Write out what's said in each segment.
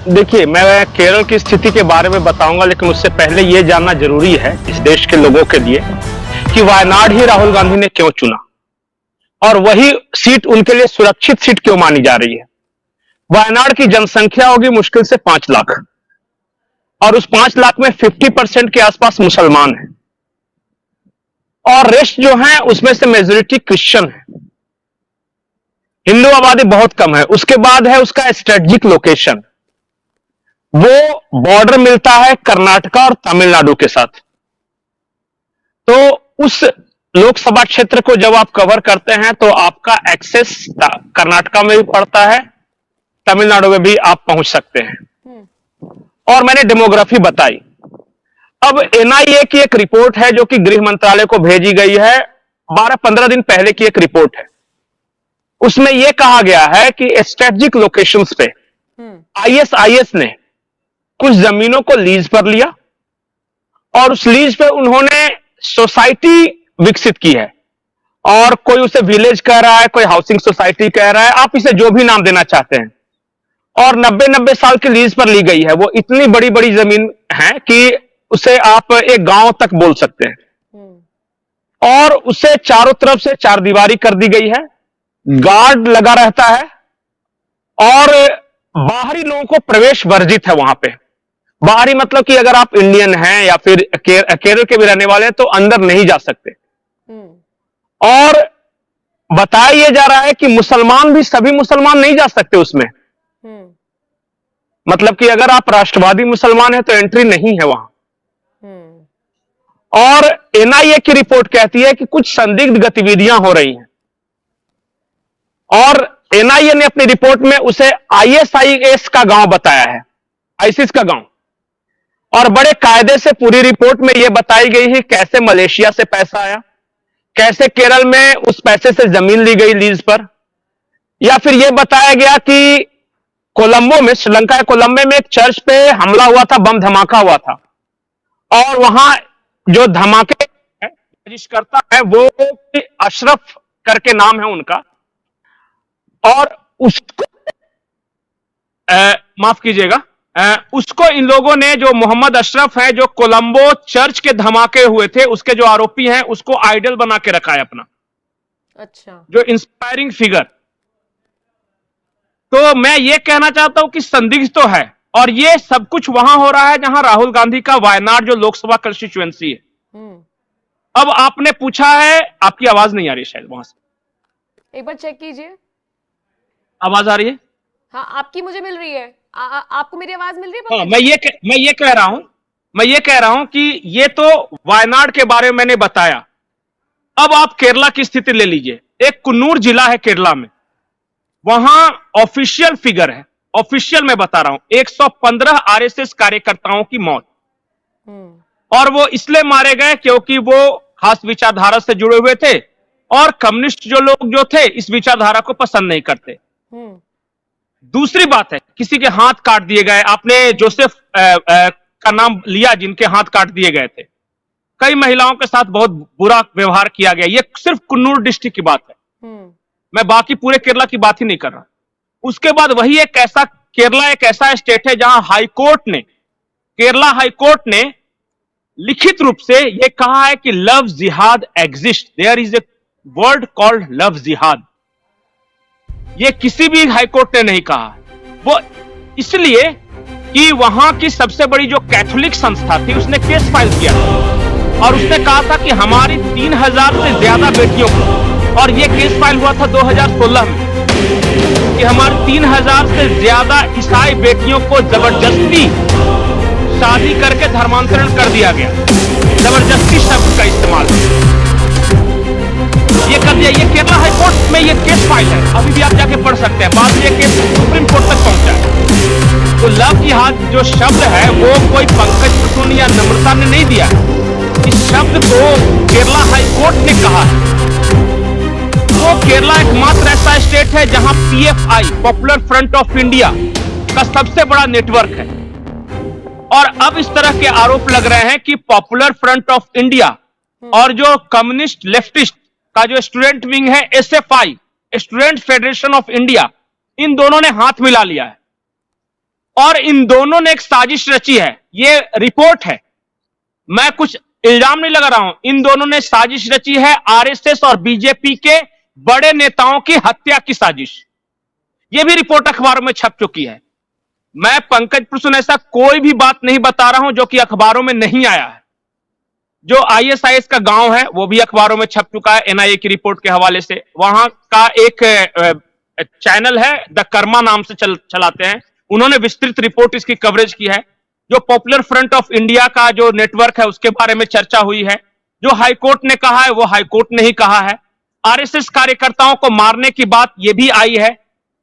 देखिए, मैं केरल की स्थिति के बारे में बताऊंगा, लेकिन उससे पहले ये जानना जरूरी है इस देश के लोगों के लिए कि वायनाड ही राहुल गांधी ने क्यों चुना और वही सीट उनके लिए सुरक्षित सीट क्यों मानी जा रही है। वायनाड की जनसंख्या होगी मुश्किल से 5 लाख और उस 5 लाख में 50% के आसपास मुसलमान हैं और रेस्ट जो है उसमें से मेजोरिटी क्रिश्चियन है। हिंदू आबादी बहुत कम है। उसके बाद है उसका स्ट्रेटेजिक लोकेशन, वो बॉर्डर मिलता है कर्नाटका और तमिलनाडु के साथ। तो उस लोकसभा क्षेत्र को जब आप कवर करते हैं तो आपका एक्सेस कर्नाटका में भी पड़ता है, तमिलनाडु में भी आप पहुंच सकते हैं। और मैंने डेमोग्राफी बताई। अब एनआईए की एक रिपोर्ट है जो कि गृह मंत्रालय को भेजी गई है, 12-15 दिन पहले की एक रिपोर्ट है। उसमें यह कहा गया है कि स्ट्रेटेजिक लोकेशंस पे आईएसआईएस ने कुछ जमीनों को लीज पर लिया और उस लीज पे उन्होंने सोसाइटी विकसित की है और कोई उसे विलेज कह रहा है, कोई हाउसिंग सोसाइटी कह रहा है, आप इसे जो भी नाम देना चाहते हैं। और 90-90 साल की लीज पर ली गई है। वो इतनी बड़ी बड़ी जमीन है कि उसे आप एक गांव तक बोल सकते हैं और उसे चारों तरफ से चारदीवारी कर दी गई है, गार्ड लगा रहता है और बाहरी लोगों को प्रवेश वर्जित है वहां पे। बाहरी मतलब कि अगर आप इंडियन हैं या फिर केरल के भी रहने वाले हैं तो अंदर नहीं जा सकते। और बताया यह जा रहा है कि मुसलमान भी, सभी मुसलमान नहीं जा सकते उसमें। मतलब कि अगर आप राष्ट्रवादी मुसलमान हैं तो एंट्री नहीं है वहां। और एनआईए की रिपोर्ट कहती है कि कुछ संदिग्ध गतिविधियां हो रही हैं और एनआईए ने अपनी रिपोर्ट में उसे आईएसआईएस का गांव बताया है, आईसिस का गांव। और बड़े कायदे से पूरी रिपोर्ट में यह बताई गई है कैसे मलेशिया से पैसा आया, कैसे केरल में उस पैसे से जमीन ली गई लीज पर, या फिर यह बताया गया कि कोलंबो में, श्रीलंका के कोलंबो में एक चर्च पे हमला हुआ था, बम धमाका हुआ था और वहां जो धमाके बहिष्कर्ता है वो अशरफ करके नाम है उनका, और उसको माफ कीजिएगा, उसको इन लोगों ने, जो मोहम्मद अशरफ है जो कोलंबो चर्च के धमाके हुए थे उसके जो आरोपी हैं, उसको आइडल बना के रखा है अपना। अच्छा, जो इंस्पायरिंग फिगर। तो मैं ये कहना चाहता हूं कि संदिग्ध तो है और ये सब कुछ वहां हो रहा है जहां राहुल गांधी का वायनाड जो लोकसभा कंस्टिट्यूएंसी है। अब आपने पूछा है, आपकी आवाज नहीं आ रही शायद वहां से, एक बार चेक कीजिए। आवाज आ रही है? हाँ, आपकी मुझे मिल रही है। आपको मेरी आवाज मिल रही है? हाँ, मैं ये कह रहा हूं कि ये तो वायनाड के बारे में मैंने बताया। अब आप केरला की स्थिति ले लीजिए। एक कुन्नूर जिला है केरला में, वहां ऑफिशियल फिगर है, ऑफिशियल मैं बता रहा हूं, 115 आरएसएस कार्यकर्ताओं की मौत। और वो इसलिए मारे गए क्योंकि वो खास विचारधारा से जुड़े हुए थे और कम्युनिस्ट जो लोग जो थे इस विचारधारा को पसंद नहीं करते। दूसरी बात है, किसी के हाथ काट दिए गए। आपने जोसेफ का नाम लिया जिनके हाथ काट दिए गए थे। कई महिलाओं के साथ बहुत बुरा व्यवहार किया गया। ये सिर्फ कुन्नूर डिस्ट्रिक्ट की बात है, मैं बाकी पूरे केरला की बात ही नहीं कर रहा। उसके बाद वही केरला एक ऐसा स्टेट है जहां केरला हाईकोर्ट ने लिखित रूप से यह कहा है कि लव जिहाद exist, there is a word called love जिहाद। ये किसी भी हाईकोर्ट ने नहीं कहा। वो इसलिए कि वहां की सबसे बड़ी जो कैथोलिक संस्था थी उसने केस फाइल किया और उसने कहा था कि हमारी 3000 से ज्यादा बेटियों को, और ये केस फाइल हुआ था 2016 में, कि हमारी 3000 से ज्यादा ईसाई बेटियों को जबरदस्ती शादी करके धर्मांतरण कर दिया गया। जबरदस्ती शब्द का इस्तेमाल ये कर दिया। ये केरला हाईकोर्ट में ये केस फाइल है, अभी भी आप जाके पढ़ सकते हैं। बाद में ये केस सुप्रीम कोर्ट तक पहुंचा है। तो लव जिहाद जो शब्द है वो कोई पंकज कुसुम या नम्रता ने नहीं दिया, इस शब्द को केरला हाईकोर्ट ने कहा है। तो केरला एकमात्र ऐसा स्टेट है जहां PFI, popular front of India का सबसे बड़ा नेटवर्क है। और अब इस तरह के आरोप लग रहे हैं कि पॉपुलर फ्रंट ऑफ इंडिया और जो कम्युनिस्ट लेफ्टिस्ट का जो स्टूडेंट विंग है SFI, student federation of India, इन दोनों ने हाथ मिला लिया है। और इन दोनों ने एक साजिश रची है, ये रिपोर्ट है, मैं कुछ इल्जाम नहीं लगा रहा हूं। इन दोनों ने साजिश रची है आरएसएस और बीजेपी के बड़े नेताओं की हत्या की साजिश। यह भी रिपोर्ट अखबारों में छप चुकी है। मैं पंकज प्रसून ऐसा कोई भी बात नहीं बता रहा हूं जो कि अखबारों में नहीं आया है। जो आईएसआईएस का गांव है वो भी अखबारों में छप चुका है एनआईए की रिपोर्ट के हवाले से। वहां का एक चैनल है द कर्मा नाम से चलाते हैं, उन्होंने विस्तृत रिपोर्ट इसकी कवरेज की है। जो पॉपुलर फ्रंट ऑफ इंडिया का जो नेटवर्क है उसके बारे में चर्चा हुई है। जो हाईकोर्ट ने कहा है वो हाईकोर्ट ने ही कहा है। आरएसएस कार्यकर्ताओं को मारने की बात यह भी आई है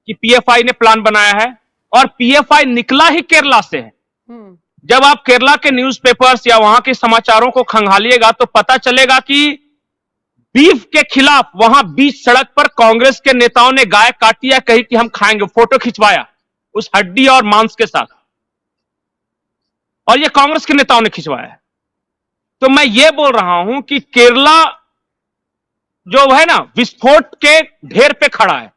कि पीएफआई ने प्लान बनाया है, और पीएफआई निकला ही केरला से है। जब आप केरला के न्यूज़पेपर्स या वहां के समाचारों को खंगालिएगा तो पता चलेगा कि बीफ के खिलाफ वहां बीच सड़क पर कांग्रेस के नेताओं ने गाय काटी है, कही कि हम खाएंगे, फोटो खिंचवाया उस हड्डी और मांस के साथ, और ये कांग्रेस के नेताओं ने खिंचवाया है। तो मैं ये बोल रहा हूं कि केरला जो है ना विस्फोट के ढेर पे खड़ा है।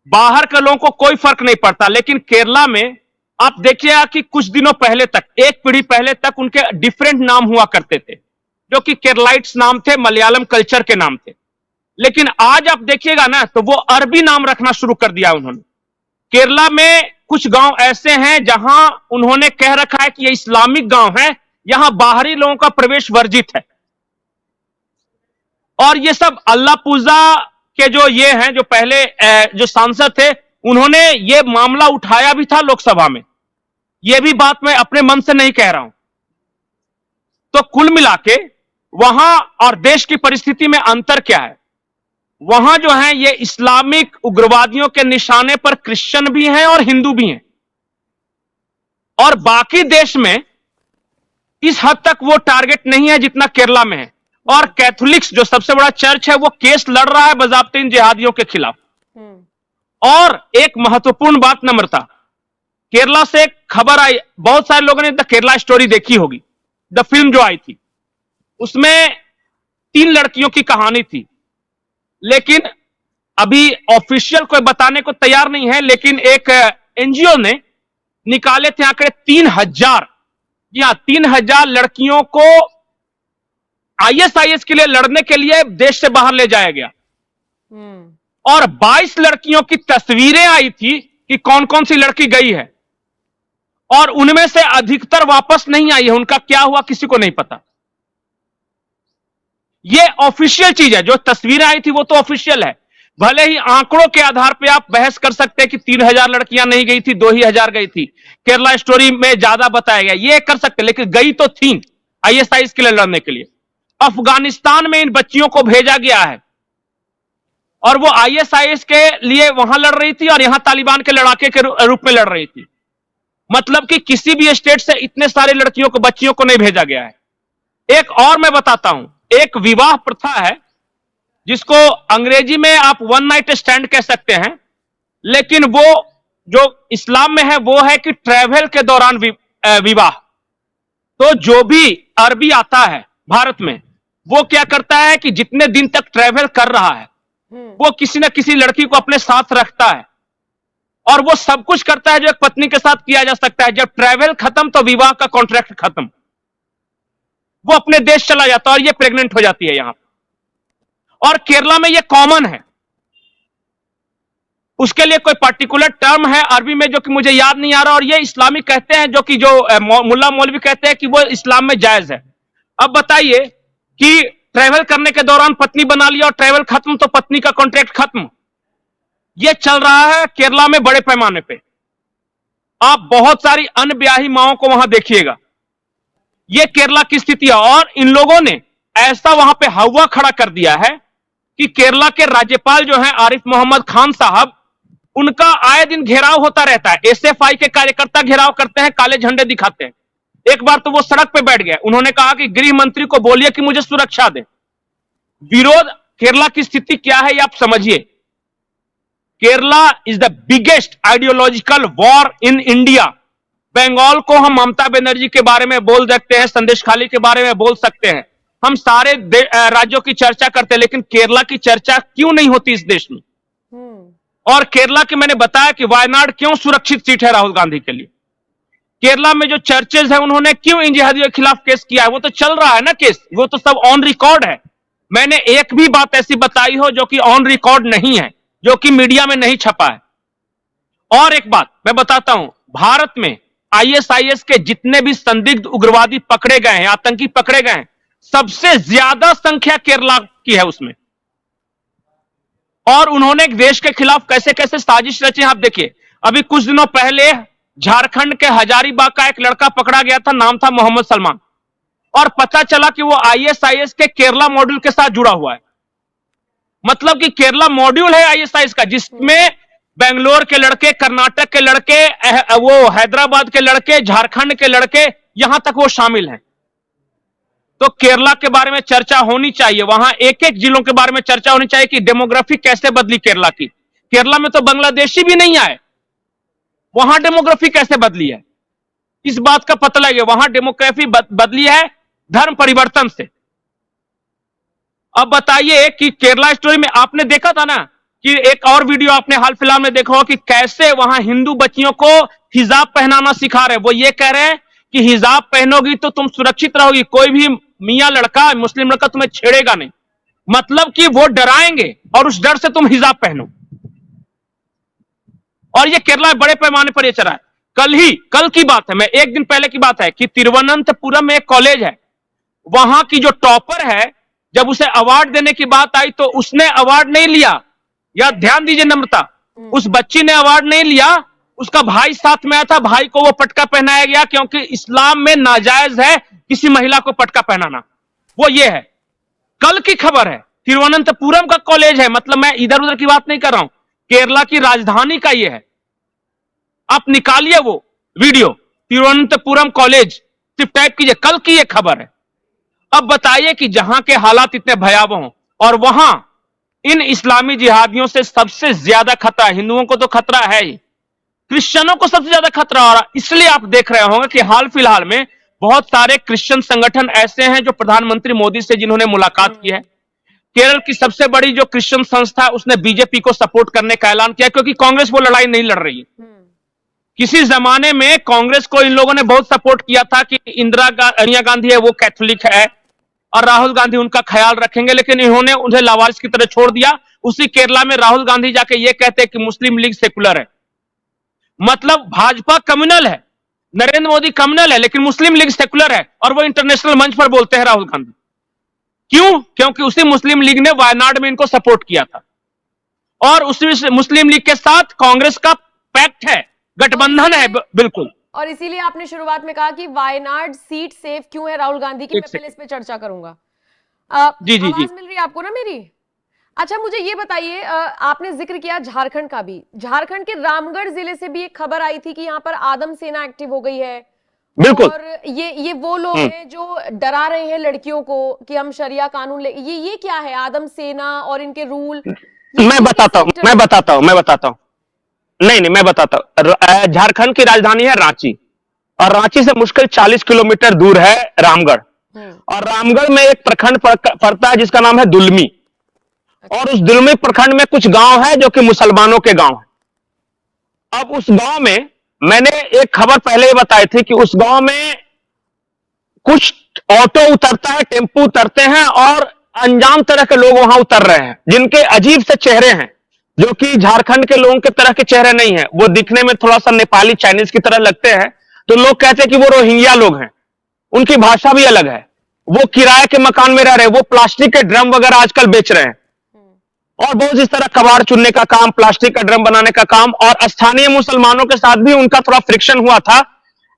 बाहर के लोगों को कोई फर्क नहीं पड़ता, लेकिन केरला में आप देखिएगा कि कुछ दिनों पहले तक, एक पीढ़ी पहले तक उनके डिफरेंट नाम हुआ करते थे, जो कि केरलाइट्स नाम थे, मलयालम कल्चर के नाम थे। लेकिन आज आप देखिएगा ना तो वो अरबी नाम रखना शुरू कर दिया उन्होंने। केरला में कुछ गांव ऐसे हैं जहां उन्होंने कह रखा है कि ये इस्लामिक गांव है, यहां बाहरी लोगों का प्रवेश वर्जित है। और ये सब अल्लाह पूजा के जो ये हैं, जो पहले जो सांसद थे, उन्होंने ये मामला उठाया भी था लोकसभा में। ये भी बात मैं अपने मन से नहीं कह रहा हूं। तो कुल मिला के वहां और देश की परिस्थिति में अंतर क्या है? वहां जो है ये इस्लामिक उग्रवादियों के निशाने पर क्रिश्चियन भी हैं और हिंदू भी हैं, और बाकी देश में इस हद तक वो टारगेट नहीं है जितना केरला में है। और कैथोलिक्स जो सबसे बड़ा चर्च है वो केस लड़ रहा है बजाबते इन जिहादियों के खिलाफ। और एक महत्वपूर्ण बात नम्रता, केरला से एक खबर आई, बहुत सारे लोगों ने द केरला स्टोरी देखी होगी, द फिल्म जो आई थी, उसमें 3 लड़कियों की कहानी थी। लेकिन अभी ऑफिशियल कोई बताने को तैयार नहीं है, लेकिन एक एनजीओ ने निकाले थे आंकड़े 3000, जी हां 3000 लड़कियों को आईएसआईएस के लिए लड़ने के लिए देश से बाहर ले जाया गया। और 22 लड़कियों की तस्वीरें आई थी कि कौन कौन सी लड़की गई है, और उनमें से अधिकतर वापस नहीं आई है। उनका क्या हुआ किसी को नहीं पता। यह ऑफिशियल चीज है, जो तस्वीरें आई थी वो तो ऑफिशियल है। भले ही आंकड़ों के आधार पे आप बहस कर सकते हैं कि 3000 लड़कियां नहीं गई थी, 2000 गई थी, केरला स्टोरी में ज्यादा बताया गया, ये कर सकते, लेकिन गई तो थी आईएसआईएस के लिए लड़ने के लिए। अफगानिस्तान में इन बच्चियों को भेजा गया है, और वो आईएसआईएस के लिए वहां लड़ रही थी और यहां तालिबान के लड़ाके के रूप में लड़ रही थी। मतलब कि किसी भी स्टेट से इतने सारे लड़कियों को, बच्चियों को नहीं भेजा गया है। एक और मैं बताता हूं, एक विवाह प्रथा है जिसको अंग्रेजी में आप वन नाइट स्टैंड कह सकते हैं, लेकिन वो जो इस्लाम में है वो है कि ट्रैवल के दौरान विवाह। तो जो भी अरबी आता है भारत में, वो क्या करता है कि जितने दिन तक ट्रैवल कर रहा है वो किसी न किसी लड़की को अपने साथ रखता है, और वो सब कुछ करता है जो एक पत्नी के साथ किया जा सकता है। जब ट्रैवल खत्म तो विवाह का कॉन्ट्रैक्ट खत्म, वो अपने देश चला जाता है और ये प्रेग्नेंट हो जाती है यहां। और केरला में ये कॉमन है। उसके लिए कोई पर्टिकुलर टर्म है अरबी में जो कि मुझे याद नहीं आ रहा, और ये इस्लामिक कहते हैं, जो कि जो मुल्ला मौलवी कहते हैं कि वो इस्लाम में जायज है। अब बताइए कि ट्रैवल करने के दौरान पत्नी बना लिया और ट्रैवल खत्म तो पत्नी का कॉन्ट्रैक्ट खत्म। यह चल रहा है केरला में बड़े पैमाने पे। आप बहुत सारी अनब्याही माओं को वहां देखिएगा। यह केरला की स्थिति है, और इन लोगों ने ऐसा वहां पे हवा खड़ा कर दिया है कि केरला के राज्यपाल जो हैं आरिफ मोहम्मद खान साहब, उनका आए दिन घेराव होता रहता है। एसएफआई के कार्यकर्ता घेराव करते हैं, काले झंडे दिखाते हैं। एक बार तो वो सड़क पे बैठ गए, उन्होंने कहा कि गृह मंत्री को बोलिए कि मुझे सुरक्षा दे। विरोध, केरला की स्थिति क्या है ये आप समझिए। Kerala is the biggest ideological war in India. Bengal को हम ममता बनर्जी के बारे में बोल सकते हैं, संदेश खाली के बारे में बोल सकते हैं, हम सारे राज्यों की चर्चा करते हैं, लेकिन केरला की चर्चा क्यों नहीं होती इस देश में? और केरला की मैंने बताया कि वायनाड क्यों सुरक्षित सीट है राहुल गांधी के लिए। केरला में जो चर्चेज है उन्होंने क्यों इन जिहादियों के खिलाफ केस किया है? वो तो चल रहा है ना केस, वो तो सब ऑन रिकॉर्ड है। मैंने एक भी बात ऐसी बताई हो जो कि ऑन रिकॉर्ड नहीं है, जो कि मीडिया में नहीं छपा है। और एक बात मैं बताता हूं, भारत में आईएसआईएस के जितने भी संदिग्ध उग्रवादी पकड़े गए हैं, आतंकी पकड़े गए हैं, सबसे ज्यादा संख्या केरला की है उसमें। और उन्होंने देश के खिलाफ कैसे कैसे साजिश रची, आप देखिए। अभी कुछ दिनों पहले झारखंड के हजारीबाग का एक लड़का पकड़ा गया था, नाम था मोहम्मद सलमान, और पता चला कि वो आईएसआईएस के केरला मॉड्यूल के साथ जुड़ा हुआ है। मतलब कि केरला मॉड्यूल है आईएसआईएस का, जिसमें बेंगलोर के लड़के, कर्नाटक के लड़के, वो हैदराबाद के लड़के, झारखंड के लड़के, यहां तक वो शामिल हैं। तो केरला के बारे में चर्चा होनी चाहिए, वहां एक एक जिलों के बारे में चर्चा होनी चाहिए कि डेमोग्राफी कैसे बदली केरला की। केरला में तो बांग्लादेशी भी नहीं आए, वहां डेमोग्राफी कैसे बदली है, इस बात का पता लगे। वहां डेमोग्राफी बदली है धर्म परिवर्तन से। अब बताइए कि केरला स्टोरी में आपने देखा था ना कि एक और वीडियो आपने हाल फिलहाल में देखा हो कि कैसे वहां हिंदू बच्चियों को हिजाब पहनाना सिखा रहे हैं। वो ये कह रहे हैं कि हिजाब पहनोगी तो तुम सुरक्षित रहोगी, कोई भी मियां लड़का, मुस्लिम लड़का तुम्हें छेड़ेगा नहीं। मतलब कि वो डराएंगे और उस डर से तुम हिजाब पहनो। और ये केरला में बड़े पैमाने पर ये चला है। कल की बात है, मैं एक दिन पहले की बात है कि तिरुवनंतपुरम में एक कॉलेज है, वहां की जो टॉपर है, जब उसे अवार्ड देने की बात आई तो उसने अवार्ड नहीं लिया। या ध्यान दीजिए नम्रता, उस बच्ची ने अवार्ड नहीं लिया, उसका भाई साथ में आया था, भाई को वो पटका पहनाया गया, क्योंकि इस्लाम में नाजायज है किसी महिला को पटका पहनाना। वो ये है, कल की खबर है, तिरुवनंतपुरम का कॉलेज है। मतलब मैं इधर उधर की बात नहीं कर रहा हूं, केरला की राजधानी का ये है। आप निकालिए वो वीडियो, तिरुवनंतपुरम कॉलेज, सिर्फ टाइप कीजिए, कल की ये खबर है। अब बताइए कि जहां के हालात इतने भयावह हों और वहां इन इस्लामी जिहादियों से सबसे ज्यादा खतरा, हिंदुओं को तो खतरा है ही, क्रिश्चियनों को सबसे ज्यादा खतरा हो रहा। इसलिए आप देख रहे होंगे कि हाल फिलहाल में बहुत सारे क्रिश्चियन संगठन ऐसे हैं जो प्रधानमंत्री मोदी से जिन्होंने मुलाकात की है। केरल की सबसे बड़ी जो क्रिश्चियन संस्था है उसने बीजेपी को सपोर्ट करने का ऐलान किया, क्योंकि कांग्रेस वो लड़ाई नहीं लड़ रही है। किसी जमाने में कांग्रेस को इन लोगों ने बहुत सपोर्ट किया था कि सोनिया गांधी है वो कैथोलिक है और राहुल गांधी उनका ख्याल रखेंगे, लेकिन इन्होंने उन्हें लावारिस की तरह छोड़ दिया। उसी केरला में राहुल गांधी जाके ये कहते हैं कि मुस्लिम लीग सेकुलर है। मतलब भाजपा कम्युनल है, नरेंद्र मोदी कम्युनल है, लेकिन मुस्लिम लीग सेकुलर है, और वो इंटरनेशनल मंच पर बोलते हैं राहुल गांधी। क्यों? क्योंकि उसी मुस्लिम लीग ने वायनाड में इनको सपोर्ट किया था, और उसी मुस्लिम लीग के साथ कांग्रेस का पैक्ट है, गठबंधन है, बिल्कुल। और इसीलिए आपने शुरुआत में कहा कि वायनाड सीट सेफ क्यों है राहुल गांधी की, मैं पहले इस पे चर्चा करूंगा। जी जी जी, आवाज मिल रही है आपको ना मेरी? अच्छा, मुझे ये बताइए, आपने जिक्र किया झारखंड का भी, झारखंड के रामगढ़ जिले से भी एक खबर आई थी कि यहाँ पर आदम सेना एक्टिव हो गई है। बिल्कुल। और ये वो लोग हैं जो डरा रहे हैं लड़कियों को कि हम शरिया कानून ले, ये क्या है आदम सेना और इनके रूल? मैं बताता हूँ नहीं, मैं बताता हूँ। झारखंड की राजधानी है रांची, और रांची से मुश्किल 40 किलोमीटर दूर है रामगढ़। और रामगढ़ में एक प्रखंड पड़ता है जिसका नाम है दुलमी, और उस दुलमी प्रखंड में कुछ गांव है जो कि मुसलमानों के गांव है। अब उस गांव में मैंने एक खबर पहले ही बताई थी कि उस गांव में कुछ ऑटो उतरता है, टेम्पू उतरते हैं, और अनजान तरह के लोग वहां उतर रहे हैं जिनके अजीब से चेहरे हैं, जो कि झारखंड के लोगों के तरह के चेहरे नहीं है। वो दिखने में थोड़ा सा नेपाली चाइनीज की तरह लगते हैं, तो लोग कहते हैं कि वो रोहिंग्या लोग हैं। उनकी भाषा भी अलग है। वो किराए के मकान में रह रहे हैं, वो प्लास्टिक के ड्रम वगैरह आजकल बेच रहे हैं, और बहुत इस तरह कबाड़ चुनने का काम, प्लास्टिक का ड्रम बनाने का काम। और स्थानीय मुसलमानों के साथ भी उनका थोड़ा फ्रिक्शन हुआ था।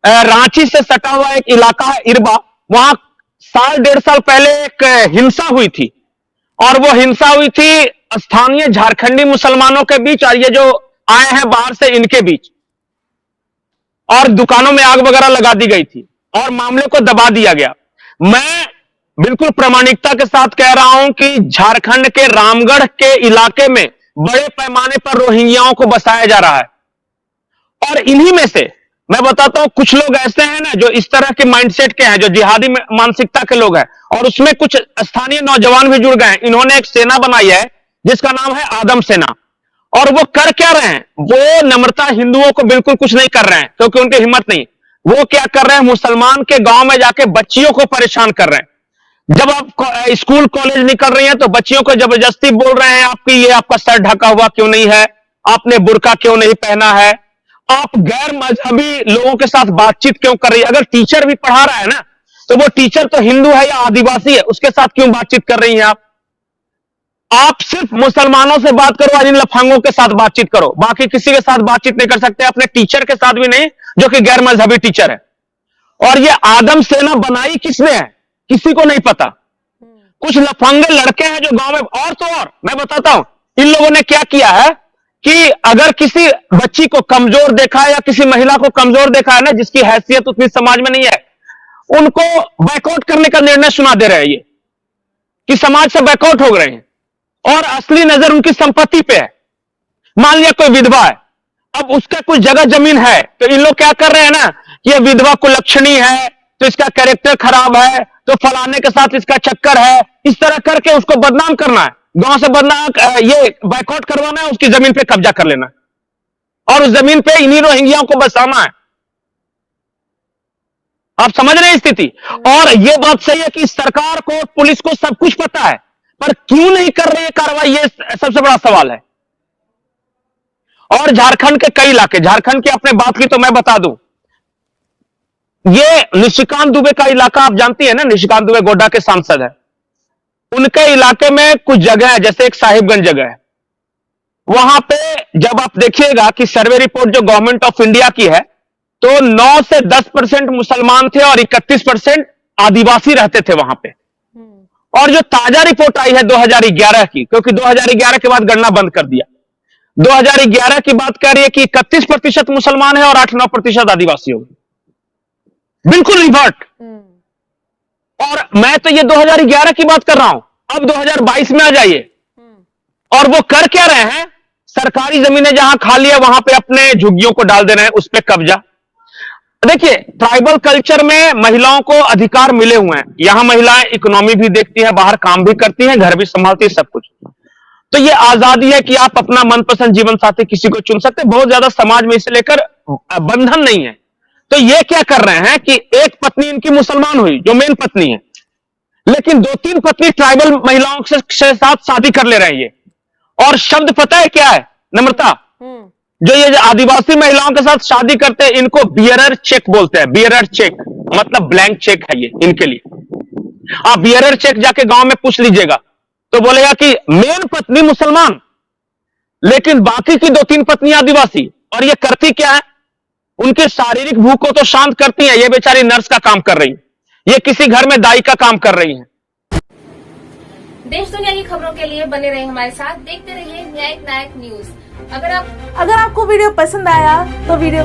रांची से सटा हुआ एक इलाका है इरबा, वहां 1.5 साल पहले एक हिंसा हुई थी, और वो हिंसा हुई थी स्थानीय झारखंडी मुसलमानों के बीच और ये जो आए हैं बाहर से इनके बीच, और दुकानों में आग वगैरह लगा दी गई थी और मामले को दबा दिया गया। मैं बिल्कुल प्रामाणिकता के साथ कह रहा हूं कि झारखंड के रामगढ़ के इलाके में बड़े पैमाने पर रोहिंग्याओं को बसाया जा रहा है, और इन्हीं में से मैं बताता हूं कुछ लोग ऐसे हैं ना जो इस तरह के माइंडसेट के हैं, जो जिहादी मानसिकता के लोग हैं, और उसमें कुछ स्थानीय नौजवान भी जुड़ गए हैं। इन्होंने एक सेना बनाई है जिसका नाम है आदम सेना, और वो कर क्या रहे हैं? वो नम्रता हिंदुओं को बिल्कुल कुछ नहीं कर रहे हैं, क्योंकि उनकी हिम्मत नहीं। वो क्या कर रहे हैं, मुसलमान के गांव में जाके बच्चियों को परेशान कर रहे हैं। जब आप स्कूल कॉलेज निकल रही हैं तो बच्चियों को जबरदस्ती बोल रहे हैं आपकी ये आपका सर ढका हुआ क्यों नहीं है, आपने बुर्का क्यों नहीं पहना है, आप गैर मजहबी लोगों के साथ बातचीत क्यों कर रही है। अगर टीचर भी पढ़ा रहा है ना तो वो टीचर तो हिंदू है या आदिवासी है, उसके साथ क्यों बातचीत कर रही हैं आप सिर्फ मुसलमानों से बात करो, इन लफंगों के साथ बातचीत करो, बाकी किसी के साथ बातचीत नहीं कर सकते, अपने टीचर के साथ भी नहीं जो कि गैर मजहबी टीचर है। और ये आदम सेना बनाई किसने है किसी को नहीं पता। कुछ लफंगे लड़के हैं जो गांव में, और तो और मैं बताता हूं इन लोगों ने क्या किया है कि अगर किसी बच्ची को कमजोर देखा है या किसी महिला को कमजोर देखा है ना जिसकी हैसियत उतनी समाज में नहीं है, उनको बैकआउट करने का निर्णय सुना दे रहे हैं ये कि समाज से बैकआउट हो रहे हैं और असली नजर उनकी संपत्ति पे है। मान लिया कोई विधवा है, अब उसका कुछ जगह जमीन है तो इन लोग क्या कर रहे हैं ना, ये विधवा कुलक्षणी है तो इसका कैरेक्टर खराब है तो फलाने के साथ इसका चक्कर है, इस तरह करके उसको बदनाम करना है, गांव से बदनाम, ये बैकआउट करवाना है, उसकी जमीन पे कब्जा कर लेना है और उस जमीन पे इन्हीं रोहिंग्याओं को बसाना है। आप समझ रहे हैं स्थिति। और यह बात सही है कि सरकार को पुलिस को सब कुछ पता है, पर क्यों नहीं कर रही है कार्रवाई, ये सबसे बड़ा सवाल है। और झारखंड के कई इलाके, झारखंड की आपने बात की तो मैं बता दूं, ये निशिकांत दुबे का इलाका आप जानती है ना, निशिकांत दुबे गोड्डा के सांसद है, उनके इलाके में कुछ जगह है जैसे एक साहिबगंज जगह है, वहां पे जब आप देखिएगा कि सर्वे रिपोर्ट जो गवर्नमेंट ऑफ इंडिया की है तो 9 से 10% मुसलमान थे और 31% आदिवासी रहते थे वहां पे। और जो ताजा रिपोर्ट आई है 2011 की, क्योंकि 2011 के बाद गणना बंद कर दिया, 2011 की बात कर रही है कि 31% मुसलमान है और 8-9% आदिवासी हो गए, बिल्कुल रिवर्ट। और मैं तो ये 2011 की बात कर रहा हूं, अब 2022 में आ जाइए और वो कर क्या रहे हैं, सरकारी जमीनें जहां खाली है वहां पे अपने झुग्गियों को डाल दे रहे हैं, उस पर कब्जा। देखिए ट्राइबल कल्चर में महिलाओं को अधिकार मिले हुए हैं, यहां महिलाएं इकोनॉमी भी देखती हैं, बाहर काम भी करती हैं, घर भी संभालती है, सब कुछ। तो ये आजादी है कि आप अपना मनपसंद जीवन साथी किसी को चुन सकते, बहुत ज्यादा समाज में इसे लेकर बंधन नहीं है। तो ये क्या कर रहे हैं कि एक पत्नी इनकी मुसलमान हुई जो मेन पत्नी है, लेकिन 2-3 पत्नी ट्राइबल महिलाओं के साथ शादी कर ले रहे हैं ये। और शब्द पता है क्या है नम्रता, जो ये आदिवासी महिलाओं के साथ शादी करते हैं इनको बियरर चेक बोलते हैं। बियरर चेक मतलब ब्लैंक चेक है ये इनके लिए। आप बियरर चेक जाके गांव में पूछ लीजिएगा तो बोलेगा कि मेन पत्नी मुसलमान लेकिन बाकी की 2-3 पत्नी आदिवासी। और ये करती क्या है, उनकी शारीरिक भूख को तो शांत करती है, ये बेचारी नर्स का काम कर रही है, ये किसी घर में दाई का काम कर रही है। देश दुनिया की खबरों के लिए बने रहे हमारे साथ, देखते रहिए न्यायिक नायक न्यूज। अगर आपको वीडियो पसंद आया तो वीडियो